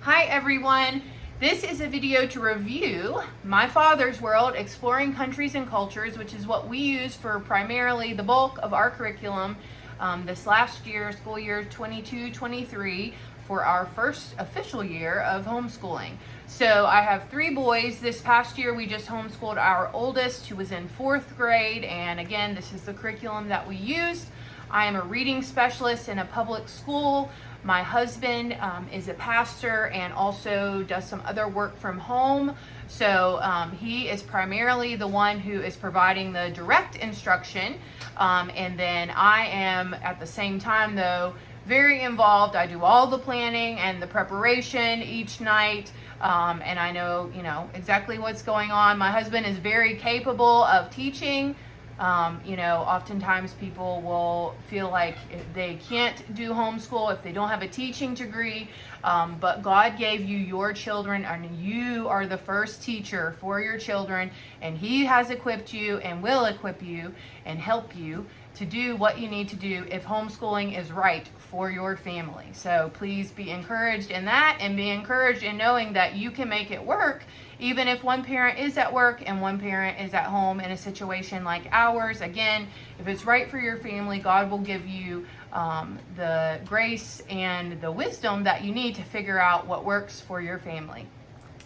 Hi everyone, this is a video to review My Father's World, Exploring Countries and Cultures, which is what we use for primarily the bulk of our curriculum this last year, school year 22-23, for our first official year of homeschooling. So I have 3 boys. This past year we just homeschooled our oldest, who was in 4th grade, and again, this is the curriculum that we used. I am a reading specialist in a public school. My husband is a pastor and also does some other work from home. So he is primarily the one who is providing the direct instruction. And then I am at the same time, though, very involved. I do all the planning and the preparation each night. And I know, exactly what's going on. My husband is very capable of teaching. Oftentimes people will feel like they can't do homeschool if they don't have a teaching degree, but God gave you your children, and you are the first teacher for your children, and He has equipped you and will equip you and help you to do what you need to do if homeschooling is right for your family. So please be encouraged in that, and be encouraged in knowing that you can make it work even if one parent is at work and one parent is at home in a situation like ours. Again, if it's right for your family, God will give you the grace and the wisdom that you need to figure out what works for your family.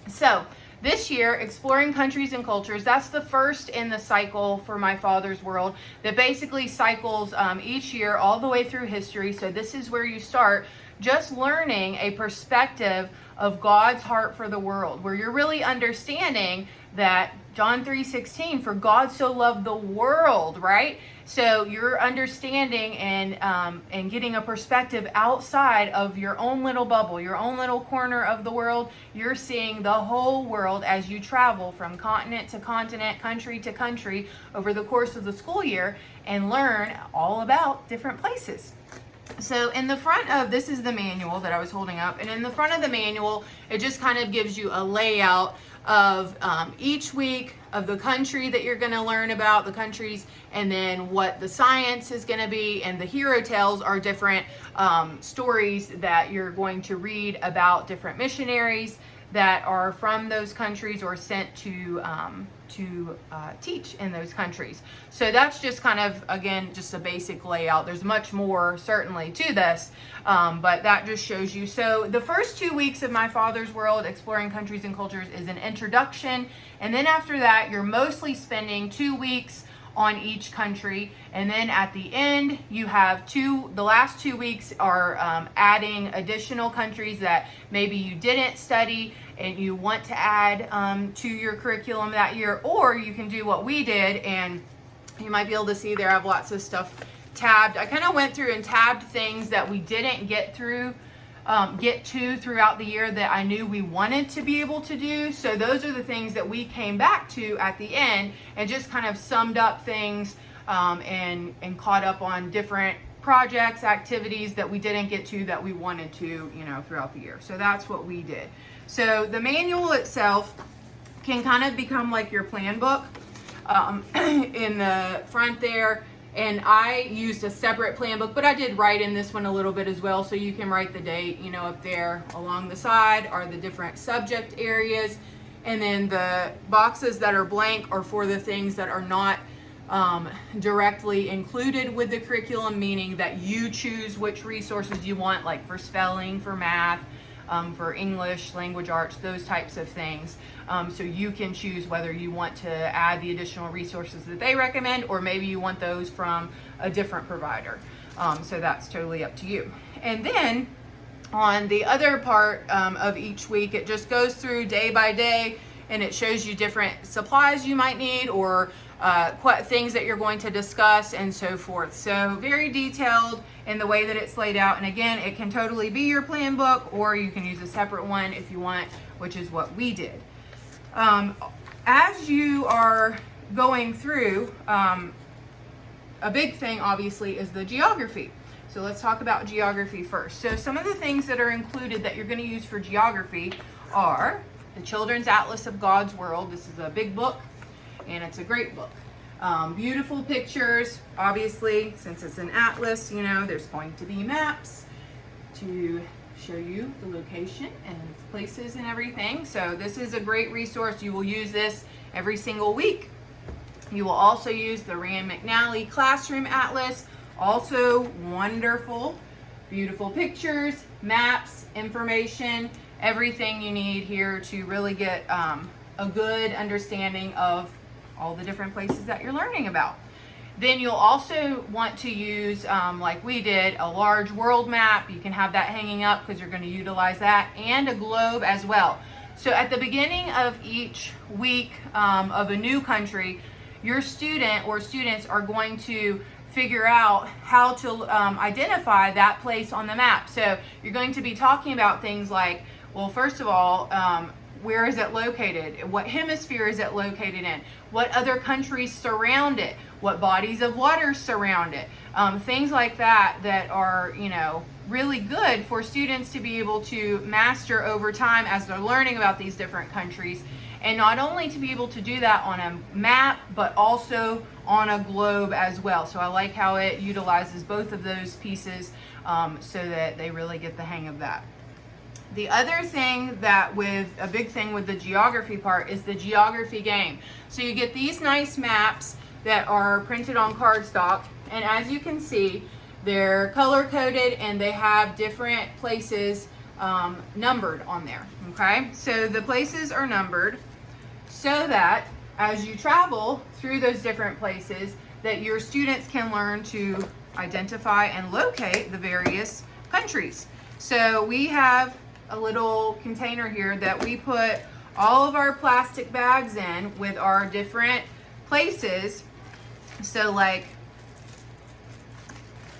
So this year, Exploring Countries and Cultures, that's the first in the cycle for My Father's World that basically cycles each year all the way through history. So this is where you start just learning a perspective of God's heart for the world, where you're really understanding that John 3:16, for God so loved the world, right? So you're understanding and getting a perspective outside of your own little bubble, your own little corner of the world. You're seeing the whole world as you travel from continent to continent, country to country over the course of the school year, and learn all about different places. So in the front of, this is the manual that I was holding up, and in the front of the manual, it just kind of gives you a layout of each week of the country that you're going to learn about, the countries, and then what the science is going to be. And the hero tales are different stories that you're going to read about different missionaries that are from those countries or sent to teach in those countries. So that's just kind of, again, just a basic layout. There's much more certainly to this, but that just shows you. So the first 2 weeks of My Father's World, Exploring Countries and Cultures, is an introduction. And then after that, you're mostly spending 2 weeks on each country, and then at the end you have the last 2 weeks are adding additional countries that maybe you didn't study and you want to add to your curriculum that year. Or you can do what we did, and you might be able to see there I have lots of stuff tabbed. I kind of went through and tabbed things that we didn't get to throughout the year that I knew we wanted to be able to do. So those are the things that we came back to at the end and just kind of summed up things and caught up on different projects, activities that we didn't get to that we wanted to, throughout the year. So that's what we did. So the manual itself can kind of become like your plan book in the front there. And I used a separate plan book, but I did write in this one a little bit as well. So you can write the date, up there along the side are the different subject areas. And then the boxes that are blank are for the things that are not directly included with the curriculum, meaning that you choose which resources you want, like for spelling, for math, for English, language arts, those types of things. So you can choose whether you want to add the additional resources that they recommend, or maybe you want those from a different provider. So that's totally up to you. And then on the other part of each week, it just goes through day by day, and it shows you different supplies you might need, or things that you're going to discuss, and so forth. So very detailed in the way that it's laid out. And again, it can totally be your plan book, or you can use a separate one if you want, which is what we did. As you are going through, a big thing obviously is the geography. So let's talk about geography first. So some of the things that are included that you're going to use for geography are the Children's Atlas of God's World. This is a big book, and it's a great book. Beautiful pictures, obviously, since it's an atlas, there's going to be maps to show you the location and places and everything. So this is a great resource. You will use this every single week. You will also use the Rand McNally Classroom Atlas. Also wonderful, beautiful pictures, maps, information, everything you need here to really get a good understanding of all the different places that you're learning about. Then you'll also want to use, like we did, a large world map. You can have that hanging up because you're going to utilize that, and a globe as well. So at the beginning of each week of a new country, your student or students are going to figure out how to identify that place on the map. So you're going to be talking about things like, well, first of all, where is it located? What hemisphere is it located in? What other countries surround it? What bodies of water surround it? Things like that that are, really good for students to be able to master over time as they're learning about these different countries. And not only to be able to do that on a map, but also on a globe as well. So I like how it utilizes both of those pieces so that they really get the hang of that. The other thing a big thing with the geography part is the geography game. So you get these nice maps that are printed on cardstock, and as you can see, they're color coded and they have different places numbered on there. Okay, so the places are numbered so that as you travel through those different places, that your students can learn to identify and locate the various countries. So we have a little container here that we put all of our plastic bags in with our different places. So like,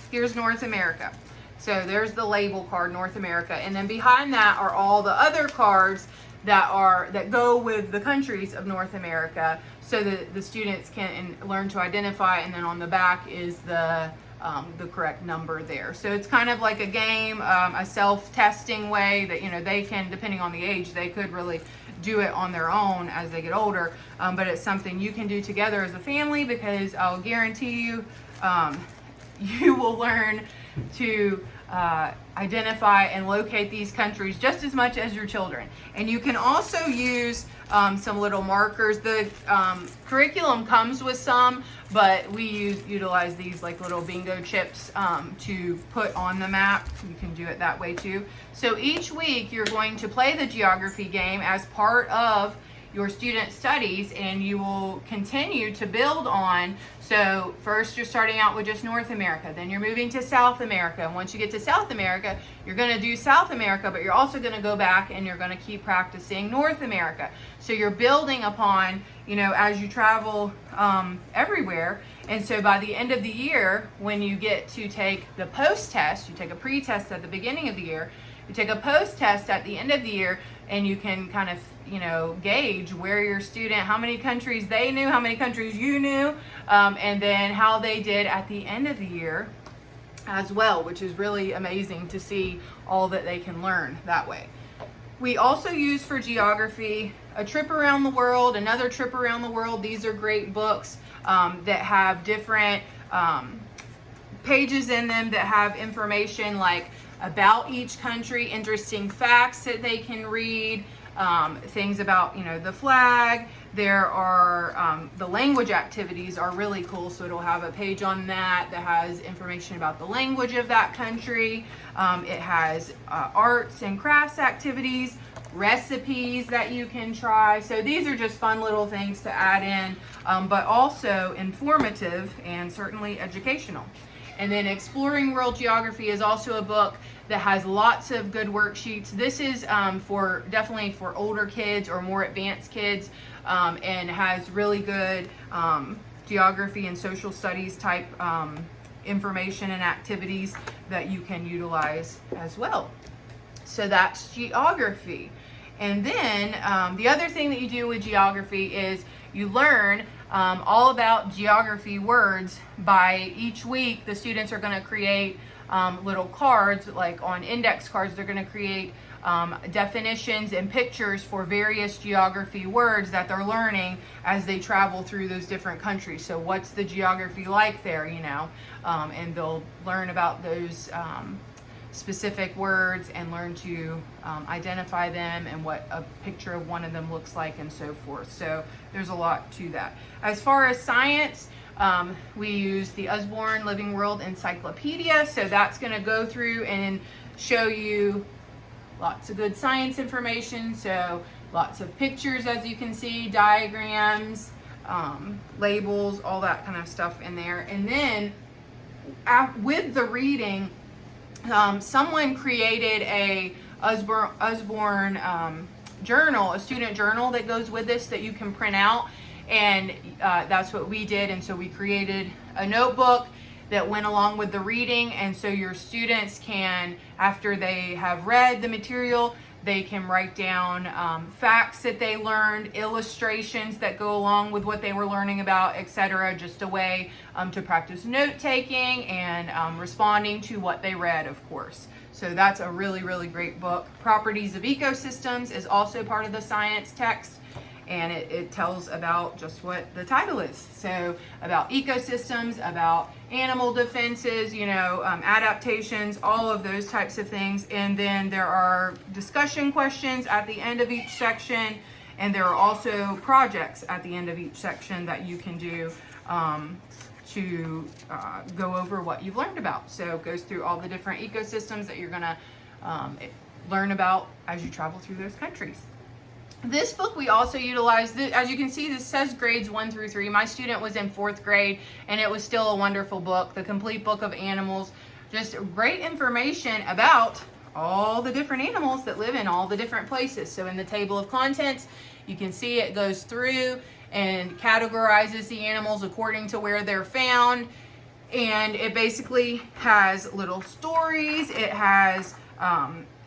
here's North America. So there's the label card, North America. And then behind that are all the other cards that go with the countries of North America, so that the students can learn to identify, and then on the back is the correct number there. So it's kind of like a game, a self-testing way that they can, depending on the age, they could really do it on their own as they get older, but it's something you can do together as a family, because I'll guarantee you you will learn to identify and locate these countries just as much as your children. And you can also use some little markers. The curriculum comes with some, but we utilize these like little bingo chips to put on the map. You can do it that way too. So each week you're going to play the geography game as part of your student studies, and you will continue to build on. So first you're starting out with just North America, then you're moving to South America, and once you get to South America, you're going to do South America, but you're also going to go back and you're going to keep practicing North America. So you're building upon, as you travel everywhere. And so by the end of the year, when you get to take the post-test, you take a pre-test at the beginning of the year, you take a post-test at the end of the year, and you can kind of gauge where your student, how many countries they knew, how many countries you knew, and then how they did at the end of the year as well, which is really amazing to see all that they can learn that way. We also use for geography A Trip Around the World, Another Trip Around the World. These are great books that have different pages in them that have information like about each country, interesting facts that they can read, things about the flag. There are the language activities are really cool, so it'll have a page on that has information about the language of that country. It has arts and crafts activities, recipes that you can try. So these are just fun little things to add in, but also informative and certainly educational. And then Exploring World Geography is also a book that has lots of good worksheets. This is definitely for older kids or more advanced kids, and has really good geography and social studies type information and activities that you can utilize as well. So that's geography. And then the other thing that you do with geography is you learn all about geography words. By each week, the students are going to create little cards, like on index cards, they're going to create definitions and pictures for various geography words that they're learning as they travel through those different countries. So what's the geography like there, and they'll learn about those specific words and learn to identify them and what a picture of one of them looks like and so forth. So there's a lot to that. As far as science, we use the Usborne Living World Encyclopedia. So that's going to go through and show you lots of good science information. So lots of pictures, as you can see, diagrams, labels, all that kind of stuff in there. And then with the reading, someone created a Usborne journal, a student journal that goes with this that you can print out. And that's what we did. And so we created a notebook that went along with the reading. And so your students can, after they have read the material, they can write down facts that they learned, illustrations that go along with what they were learning about, etc. Just a way to practice note taking and responding to what they read, of course. So that's a really, really great book. Properties of Ecosystems is also part of the science text. And it tells about just what the title is. So about ecosystems, about animal defenses, adaptations, all of those types of things. And then there are discussion questions at the end of each section. And there are also projects at the end of each section that you can do to go over what you've learned about. So it goes through all the different ecosystems that you're going to learn about as you travel through those countries. This book we also utilized, as you can see, this says grades 1 through 3. My student was in 4th grade, and it was still a wonderful book, The Complete Book of Animals. Just great information about all the different animals that live in all the different places. So in the table of contents, you can see it goes through and categorizes the animals according to where they're found. And it basically has little stories. It has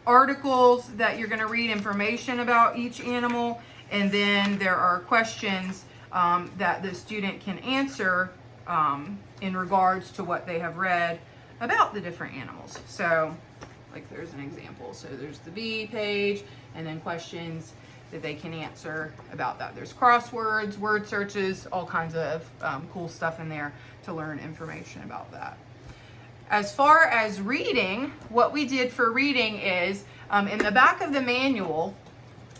articles that you're going to read information about each animal, and then there are questions that the student can answer in regards to what they have read about the different animals. So like there's an example. So there's the bee page, and then questions that they can answer about that. There's crosswords, word searches, all kinds of cool stuff in there to learn information about that. As far as reading, what we did for reading is in the back of the manual,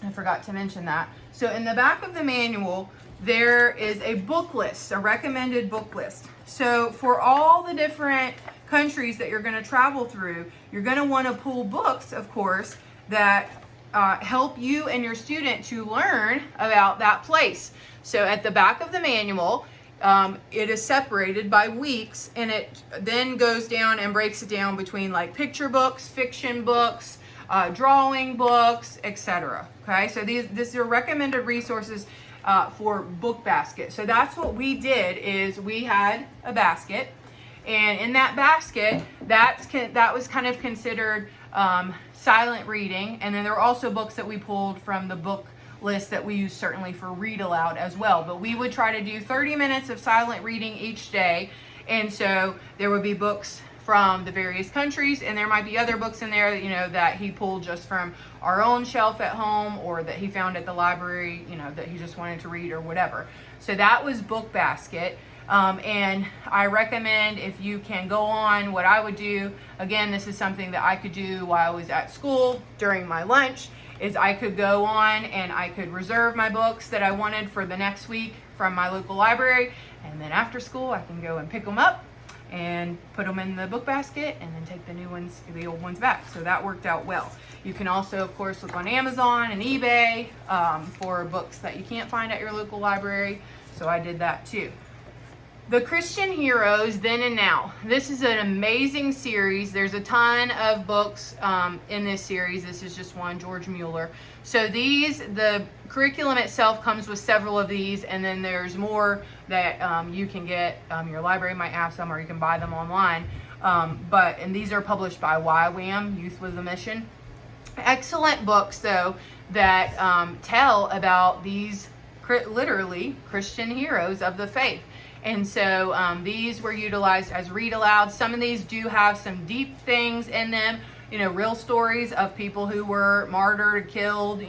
I forgot to mention that. So in the back of the manual, there is a book list, a recommended book list. So for all the different countries that you're going to travel through, you're going to want to pull books, of course, that help you and your student to learn about that place. So at the back of the manual, it is separated by weeks, and it then goes down and breaks it down between like picture books, fiction books, drawing books, etc. Okay, so these are recommended resources for book basket. So that's what we did, is we had a basket, and in that basket, that was kind of considered silent reading. And then there were also books that we pulled from the book list that we use certainly for read aloud as well. But we would try to do 30 minutes of silent reading each day. And so there would be books from the various countries, and there might be other books in there, that he pulled just from our own shelf at home, or that he found at the library, that he just wanted to read or whatever. So that was Book Basket. And I recommend, if you can go on, what I would do, again, this is something that I could do while I was at school during my lunch, is I could go on and I could reserve my books that I wanted for the next week from my local library, and then after school I can go and pick them up and put them in the book basket, and then take the old ones back. So that worked out well. You can also, of course, look on Amazon and eBay for books that you can't find at your local library. So I did that too. The Christian Heroes Then and Now. This is an amazing series. There's a ton of books in this series. This is just one, George Mueller. So the curriculum itself comes with several of these, and then there's more that you can get. Your library might have some, or you can buy them online. And these are published by YWAM, Youth with a Mission. Excellent books, though, that tell about these literally Christian heroes of the faith. And so these were utilized as read aloud. Some of these do have some deep things in them real stories of people who were martyred, killed,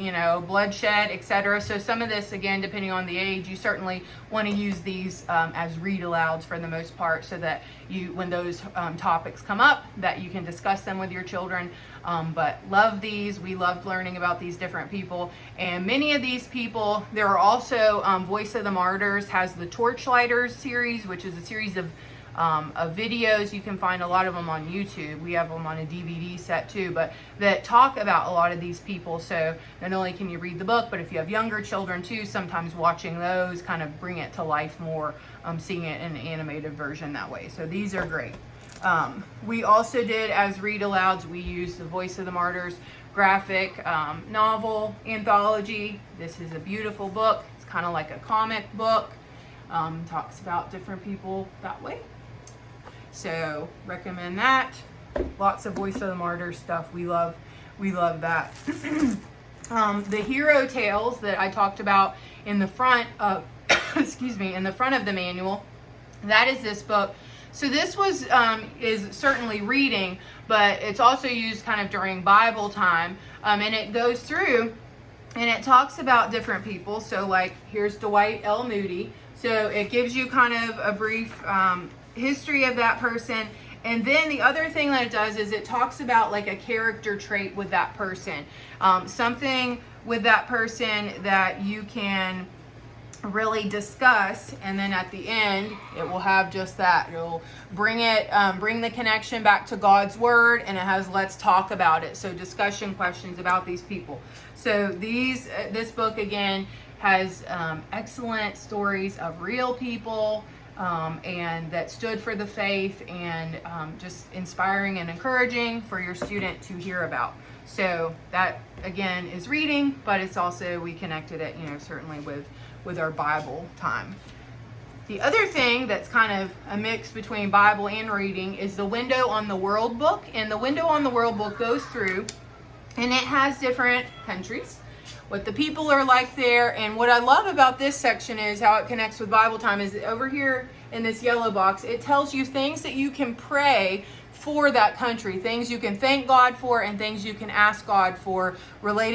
bloodshed, etc. So some of this, again, depending on the age, you certainly want to use these as read alouds for the most part, so that when those topics come up, that you can discuss them with your children. But love these. We loved learning about these different people. And many of these people, there are also Voice of the Martyrs has the Torchlighters series, which is a series of videos. You can find a lot of them on YouTube. We have them on a DVD set too, but that talk about a lot of these people. So not only can you read the book, but if you have younger children too, sometimes watching those kind of bring it to life more, seeing it in an animated version that way. So these are great. We also did, as read alouds, we used the Voice of the Martyrs graphic novel anthology. This is a beautiful book. It's kind of like a comic book. Talks about different people that way. So recommend that. Lots of Voice of the Martyrs stuff. We love that. The hero tales that I talked about in the front of in the front of the manual, that is this book. So this was is certainly reading, but it's also used kind of during Bible time, and it goes through and it talks about different people. So like here's Dwight L. Moody. So it gives you kind of a brief history of that person. And then the other thing that it does is it talks about like a character trait with that person. Something with that person that you can really discuss, and then at the end it will have just that. It'll bring the connection back to God's word, and it has let's talk about it. So discussion questions about these people. So this book again has excellent stories of real people and that stood for the faith, and just inspiring and encouraging for your student to hear about. So that again is reading, but it's also, we connected it, certainly with our Bible time. The other thing that's kind of a mix between Bible and reading is the Window on the World book. And the Window on the World book goes through, and it has different countries, what the people are like there. And what I love about this section is how it connects with Bible time is over here in this yellow box, it tells you things that you can pray for that country, things you can thank God for, and things you can ask God for related